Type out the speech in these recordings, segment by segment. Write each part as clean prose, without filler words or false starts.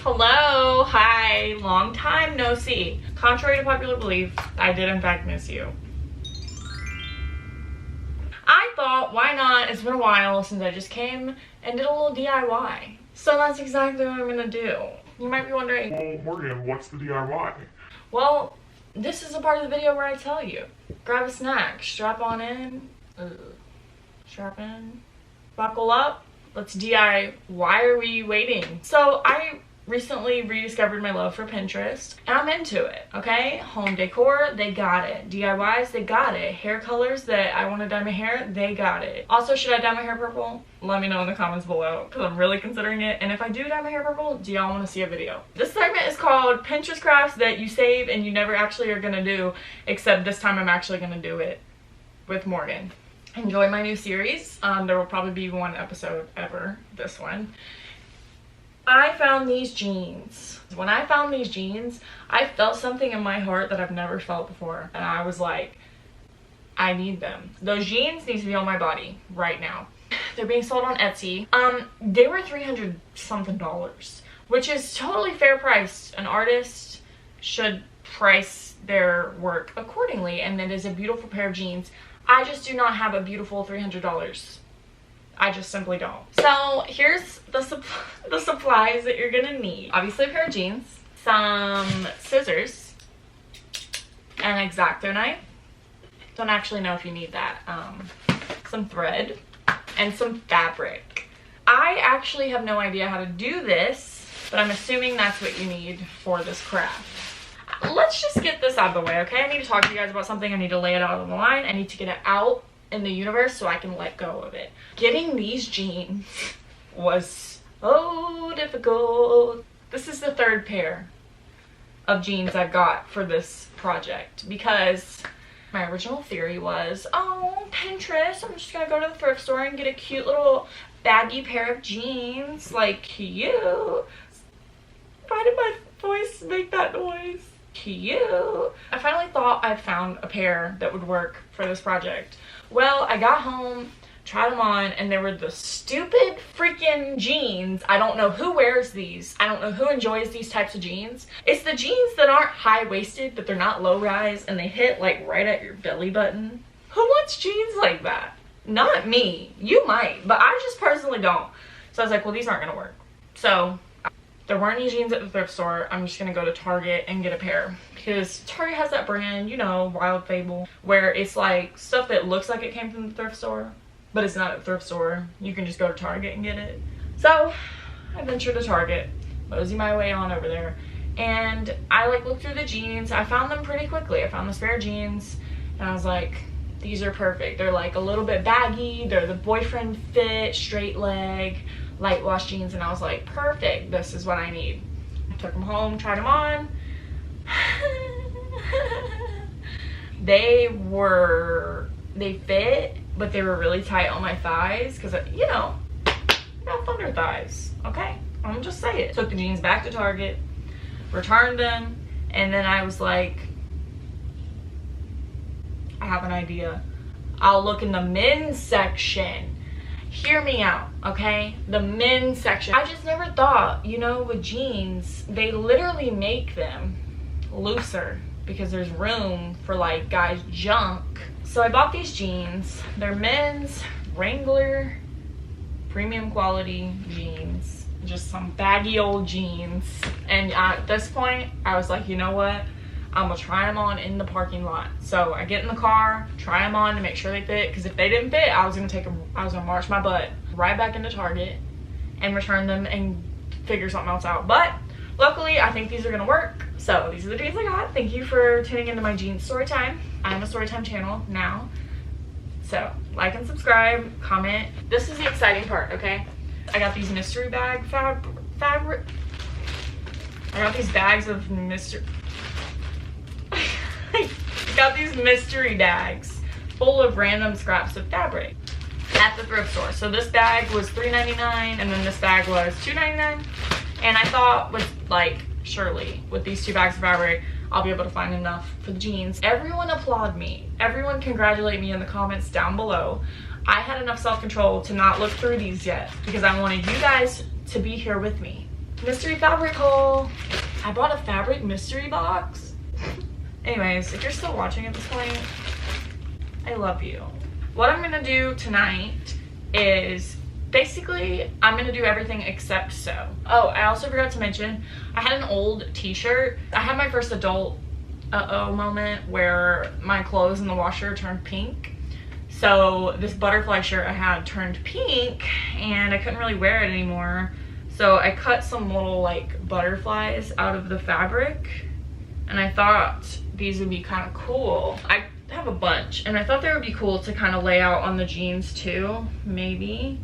Hello, hi, long time no see. Contrary to popular belief, I did in fact miss you. I thought, why not? It's been a while since I just came and did a little DIY. So that's exactly what I'm gonna do. You might be wondering, well, Morgan, what's the DIY? Well, this is a part of the video where I tell you. Grab a snack, strap on in, strap in, buckle up, let's DIY. Why are we waiting? So I recently rediscovered my love for Pinterest and I'm into it, okay? Home decor, they got it. DIYs, they got it. Hair colors that I want to dye my hair, they got it. Also, should I dye my hair purple? Let me know in the comments below because I'm really considering it. And if I do dye my hair purple, do y'all want to see a video? This segment is called Pinterest crafts that you save and you never actually are gonna do, except this time I'm actually gonna do it with Morgan. Enjoy my new series. There will probably be one episode ever, this one. I found these jeans. When I found these jeans, I felt something in my heart that I've never felt before. And I was like, I need them. Those jeans need to be on my body right now. They're being sold on Etsy. They were $300 something, which is totally fair price. An artist should price their work accordingly, and it is a beautiful pair of jeans. I just do not have a beautiful $300. I just simply don't. So here's the supplies that you're gonna need. Obviously a pair of jeans, some scissors, an X-Acto knife. Don't actually know if you need that. Some thread and some fabric. I actually have no idea how to do this, but I'm assuming that's what you need for this craft. Let's just get this out of the way, okay? I need to talk to you guys about something. I need to lay it out on the line. I need to get it out in the universe so I can let go of it. Getting these jeans was so difficult. This is the third pair of jeans I've got for this project because my original theory was, oh, Pinterest, I'm just gonna go to the thrift store and get a cute little baggy pair of jeans, like cute. Why did my voice make that noise? Cute. I finally thought I'd found a pair that would work for this project. Well, I got home, tried them on, and they were the stupid freaking jeans. I don't know who wears these. I don't know who enjoys these types of jeans. It's the jeans that aren't high-waisted, but they're not low-rise, and they hit like right at your belly button. Who wants jeans like that? Not me. You might, but I just personally don't. So I was like, well, these aren't gonna work. So there weren't any jeans at the thrift store. I'm just gonna go to Target and get a pair because Target has that brand, you know, Wild Fable, where it's like stuff that looks like it came from the thrift store, but it's not at the thrift store. You can just go to Target and get it. So I ventured to Target, mosey my way on over there, and I like looked through the jeans. I found them pretty quickly. I found this pair of jeans and I was like, these are perfect. They're like a little bit baggy. They're the boyfriend fit, straight leg, light wash jeans, and I was like, perfect, this is what I need. I took them home, tried them on. They fit, but they were really tight on my thighs because, you know, I got thunder thighs, okay? I'm just saying. Took the jeans back to Target, returned them, and then I was like, I have an idea. I'll look in the men's section. Hear me out, okay? The men's section. I just never thought, you know, with jeans, they literally make them looser because there's room for like guys' junk. So I bought these jeans. They're men's Wrangler premium quality jeans. Just some baggy old jeans. And at this point, I was like, you know what? I'm gonna try them on in the parking lot. So I get in the car, try them on to make sure they fit, because if they didn't fit, I was gonna march my butt right back into Target and return them and figure something else out. But luckily, I think these are gonna work. So these are the jeans I got. Thank you for tuning into my jeans story time. I'm a Storytime channel now. So like and subscribe, comment. This is the exciting part, okay? I got these mystery bag fabric. I got these bags of mystery. I got these mystery bags full of random scraps of fabric at the thrift store. So this bag was $3.99 and then this bag was $2.99. And I thought with like, surely with these two bags of fabric, I'll be able to find enough for the jeans. Everyone applaud me. Everyone congratulate me in the comments down below. I had enough self-control to not look through these yet because I wanted you guys to be here with me. Mystery fabric haul. I bought a fabric mystery box. Anyways, if you're still watching at this point, I love you. What I'm gonna do tonight is basically I'm gonna do everything except sew. Oh, I also forgot to mention I had an old t-shirt. I had my first adult moment where my clothes in the washer turned pink. So this butterfly shirt I had turned pink and I couldn't really wear it anymore. So I cut some little like butterflies out of the fabric and I thought these would be kind of cool. I have a bunch and I thought they would be cool to kind of lay out on the jeans too, maybe.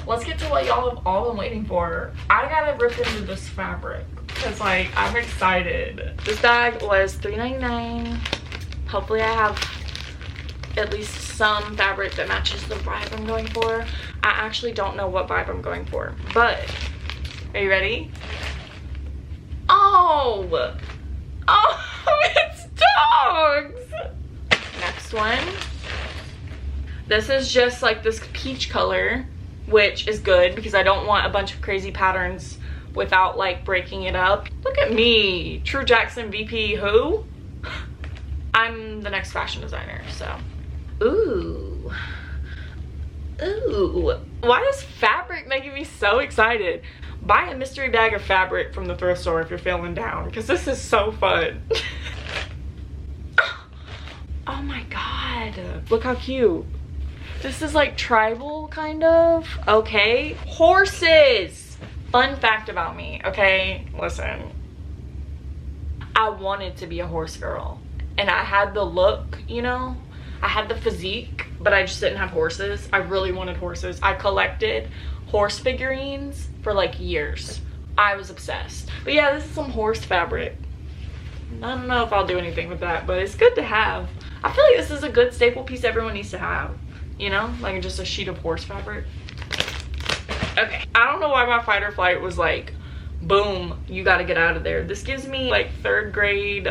Let's get to what y'all have all been waiting for. I gotta rip into this fabric because like I'm excited. This bag was $3.99. Hopefully I have at least some fabric that matches the vibe I'm going for. I actually don't know what vibe I'm going for, but are you ready? Oh, it's dogs. Next one. This is just like this peach color, which is good because I don't want a bunch of crazy patterns without like breaking it up. Look at me, True Jackson VP who? I'm the next fashion designer, so. Ooh. Why is fabric making me so excited? Buy a mystery bag of fabric from the thrift store if you're feeling down, because this is so fun. Oh my god, look how cute. This is like tribal kind of. Okay, horses. Fun fact about me, okay, listen. I wanted to be a horse girl and I had the look, you know, I had the physique, but I just didn't have horses. I really wanted horses. I collected horse figurines for like years. I was obsessed. But yeah, this is some horse fabric. I don't know if I'll do anything with that, but it's good to have. I feel like this is a good staple piece everyone needs to have, you know, like just a sheet of horse fabric. Okay, I don't know why my fight or flight was like, boom, you gotta get out of there. This gives me like 3rd grade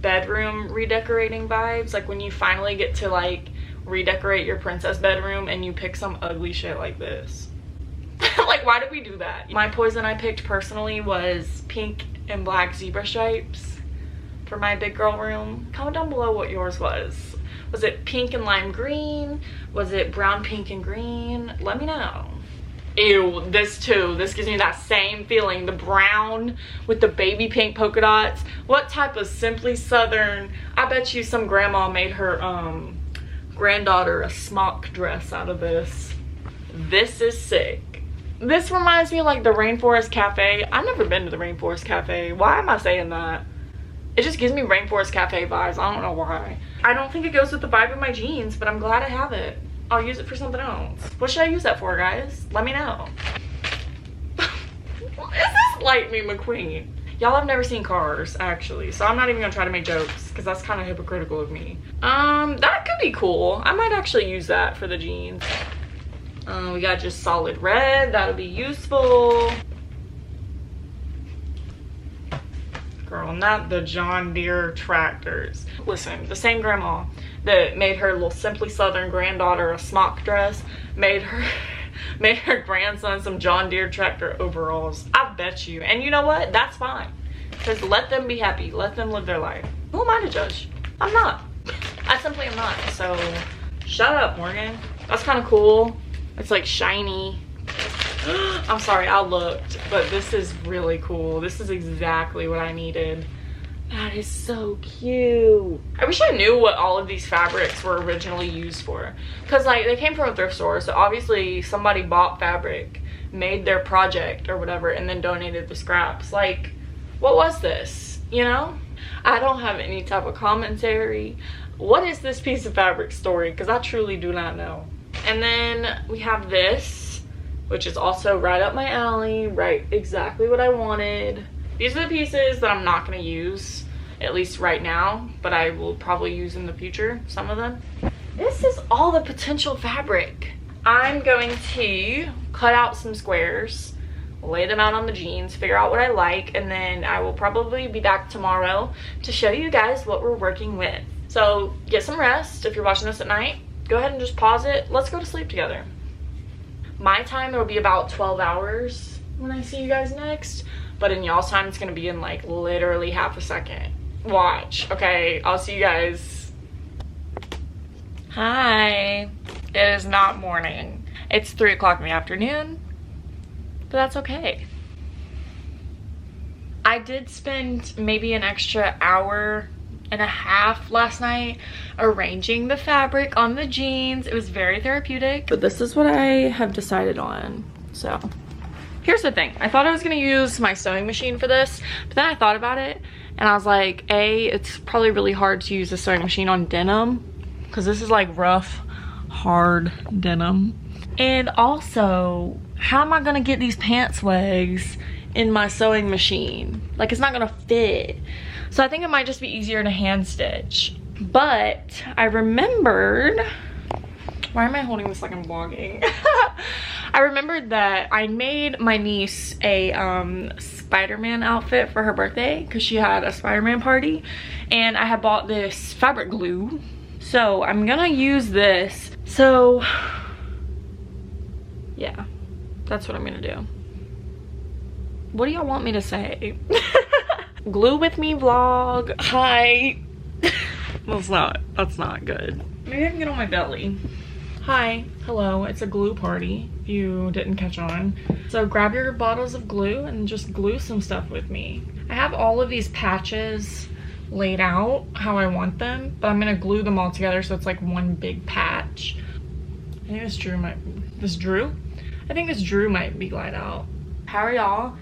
bedroom redecorating vibes, like when you finally get to like redecorate your princess bedroom and you pick some ugly shit like this. Like, why did we do that? My poison I picked personally was pink and black zebra stripes for my big girl room. Comment down below what yours was. Was it pink and lime green? Was it brown, pink, and green? Let me know. Ew, this too. This gives me that same feeling. The brown with the baby pink polka dots. What type of Simply Southern? I bet you some grandma made her granddaughter a smock dress out of this. This is sick. This reminds me of like the Rainforest Cafe. I've never been to the Rainforest Cafe. Why am I saying that? It just gives me Rainforest Cafe vibes. I don't know why. I don't think it goes with the vibe of my jeans, but I'm glad I have it. I'll use it for something else. What should I use that for, guys? Let me know. Is this Lightning McQueen? Y'all have never seen Cars, actually, so I'm not even gonna try to make jokes because that's kind of hypocritical of me. That could be cool. I might actually use that for the jeans. We got just solid red. That'll be useful. Girl, not the John Deere tractors. Listen, the same grandma that made her little Simply Southern granddaughter a smock dress made her grandson some John Deere tractor overalls. I bet you. And you know what? That's fine. Because let them be happy. Let them live their life. Who am I to judge? I'm not. I simply am not. So shut up, Morgan. That's kind of cool. It's like shiny. I'm sorry, I looked, but this is really cool. This is exactly what I needed. That is so cute. I wish I knew what all of these fabrics were originally used for. Because like they came from a thrift store, so obviously somebody bought fabric, made their project or whatever, and then donated the scraps. Like, what was this? You know? I don't have any type of commentary. What is this piece of fabric story? Because I truly do not know. And then we have this, which is also right up my alley, right exactly what I wanted. These are the pieces that I'm not going to use, at least right now, but I will probably use in the future, some of them. This is all the potential fabric. I'm going to cut out some squares, lay them out on the jeans, figure out what I like, and then I will probably be back tomorrow to show you guys what we're working with. So get some rest if you're watching this at night. Go ahead and just pause it. Let's go to sleep together. My time, it'll be about 12 hours when I see you guys next. But in y'all's time, it's gonna be in like literally half a second. Watch, okay? I'll see you guys. Hi. It is not morning. It's 3 o'clock in the afternoon, but that's okay. I did spend maybe an extra hour and a half last night arranging the fabric on the jeans. It was very therapeutic, but this is what I have decided on. So here's the thing. I thought I was gonna use my sewing machine for this, but then I thought about it and I was like, A, it's probably really hard to use a sewing machine on denim because this is like rough, hard denim. And also, how am I gonna get these pants legs in my sewing machine? Like, it's not gonna fit. So I think it might just be easier to hand stitch. But I remembered, why am I holding this like I'm vlogging? I remembered that I made my niece a Spider-Man outfit for her birthday because she had a Spider-Man party, and I had bought this fabric glue. So I'm gonna use this. So yeah, that's what I'm gonna do. What do y'all want me to say? Glue with me vlog. Hi. That's not good. Maybe I can get on my belly. Hi, hello, it's a glue party, if you didn't catch on. So grab your bottles of glue and just glue some stuff with me. I have all of these patches laid out how I want them, but I'm gonna glue them all together so it's like one big patch. I think this Drew might be glide out. How are y'all?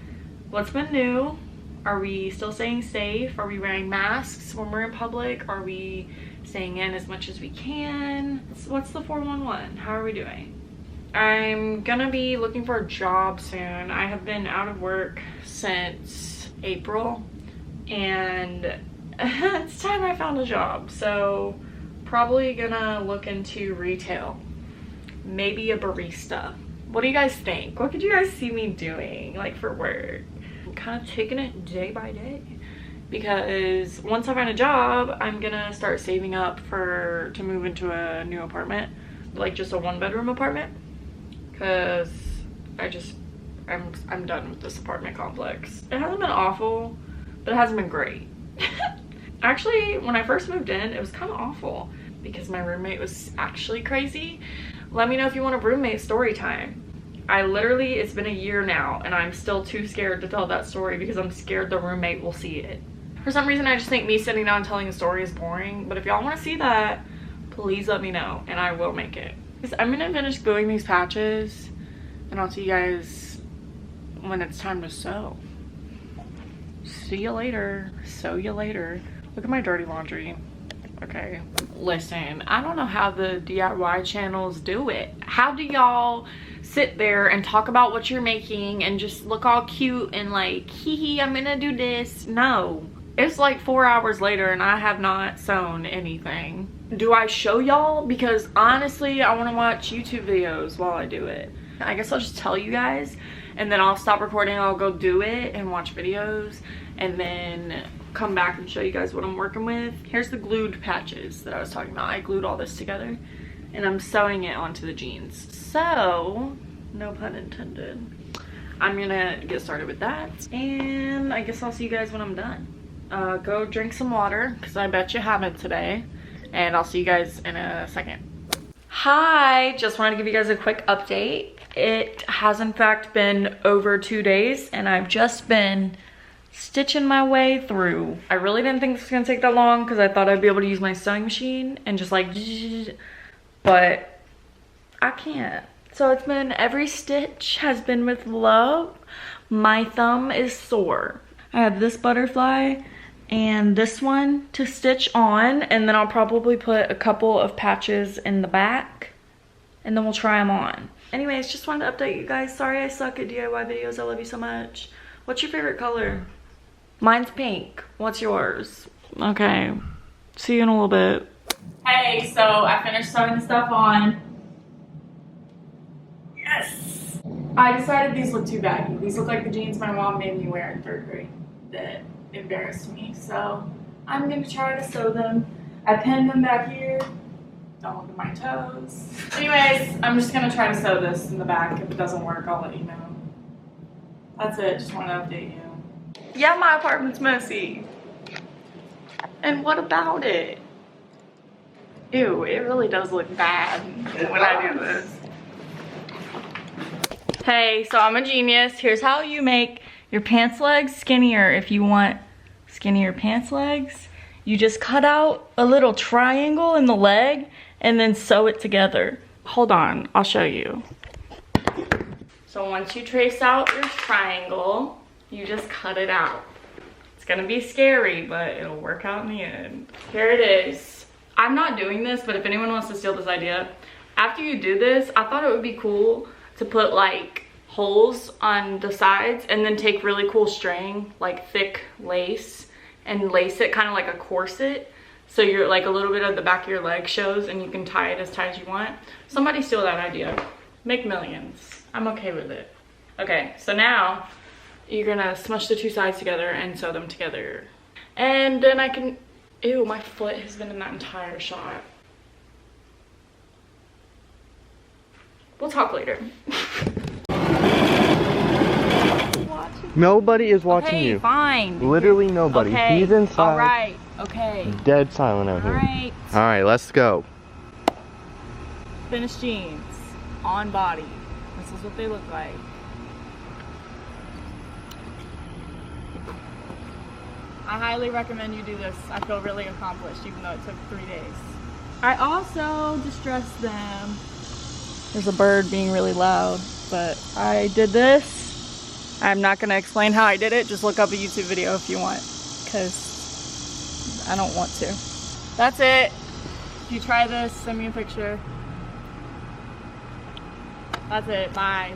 What's been new? Are we still staying safe? Are we wearing masks when we're in public? Are we staying in as much as we can? What's the 411? How are we doing? I'm gonna be looking for a job soon. I have been out of work since April, and it's time I found a job. So probably gonna look into retail, maybe a barista. What do you guys think? What could you guys see me doing, like, for work? I'm kind of taking it day by day, because once I find a job, I'm gonna start saving up to move into a new apartment, like just a 1-bedroom apartment, because I'm done with this apartment complex. It hasn't been awful, but it hasn't been great. Actually, when I first moved in, it was kind of awful because my roommate was actually crazy. Let me know if you want a roommate story time. It's been a year now and I'm still too scared to tell that story because I'm scared the roommate will see it. For some reason, I just think me sitting down and telling a story is boring, but if y'all want to see that, please let me know and I will make it. I'm gonna finish gluing these patches and I'll see you guys when it's time to sew. See you later. Sew you later. Look at my dirty laundry. Okay, listen, I don't know how the DIY channels do it. How do y'all sit there and talk about what you're making and just look all cute and like, hee hee, I'm gonna do this? No, it's like 4 hours later and I have not sewn anything. Do I show y'all? Because honestly, I want to watch YouTube videos while I do it. I guess I'll just tell you guys and then I'll stop recording, I'll go do it and watch videos and then come back and show you guys what I'm working with. Here's the glued patches that I was talking about. I glued all this together and I'm sewing it onto the jeans. So, no pun intended. I'm gonna get started with that and I guess I'll see you guys when I'm done. Go drink some water because I bet you haven't today, and I'll see you guys in a second. Hi, just wanted to give you guys a quick update. It has in fact been over 2 days and I've just been stitching my way through. I really didn't think this was gonna take that long because I thought I'd be able to use my sewing machine and just like, but I can't. So it's been, every stitch has been with love. My thumb is sore. I have this butterfly and this one to stitch on, and then I'll probably put a couple of patches in the back and then we'll try them on. Anyways, just wanted to update you guys. Sorry I suck at DIY videos. I love you so much. What's your favorite color? Mine's pink. What's yours? Okay, see you in a little bit. Hey, so I finished sewing the stuff on. Yes! I decided these look too baggy. These look like the jeans my mom made me wear in 3rd grade that embarrassed me. So I'm gonna try to sew them. I pinned them back here. Don't look at my toes. Anyways, I'm just gonna try to sew this in the back. If it doesn't work, I'll let you know. That's it, just want to update you. Yeah, my apartment's messy. And what about it? Ew, it really does look bad when I do this. Hey, so I'm a genius. Here's how you make your pants legs skinnier if you want skinnier pants legs. You just cut out a little triangle in the leg and then sew it together. Hold on, I'll show you. So once you trace out your triangle, you just cut it out. It's gonna be scary, but it'll work out in the end. Here it is. I'm not doing this, but if anyone wants to steal this idea, after you do this, I thought it would be cool to put like holes on the sides and then take really cool string, like thick lace, and lace it kind of like a corset. So you're like a little bit of the back of your leg shows and you can tie it as tight as you want. Somebody steal that idea. Make millions. I'm okay with it. Okay, so now you're gonna smush the two sides together and sew them together. And then I can, ew, my foot has been in that entire shot. We'll talk later. Nobody is watching okay, you. Fine. Literally nobody. Okay. He's inside. All right. Okay. Dead silent out here. All right. All right, let's go. Finished jeans on body. This is what they look like. I highly recommend you do this. I feel really accomplished even though it took 3 days. I also distressed them. There's a bird being really loud, but I did this. I'm not gonna explain how I did it. Just look up a YouTube video if you want, because I don't want to. That's it. If you try this, send me a picture. That's it. Bye.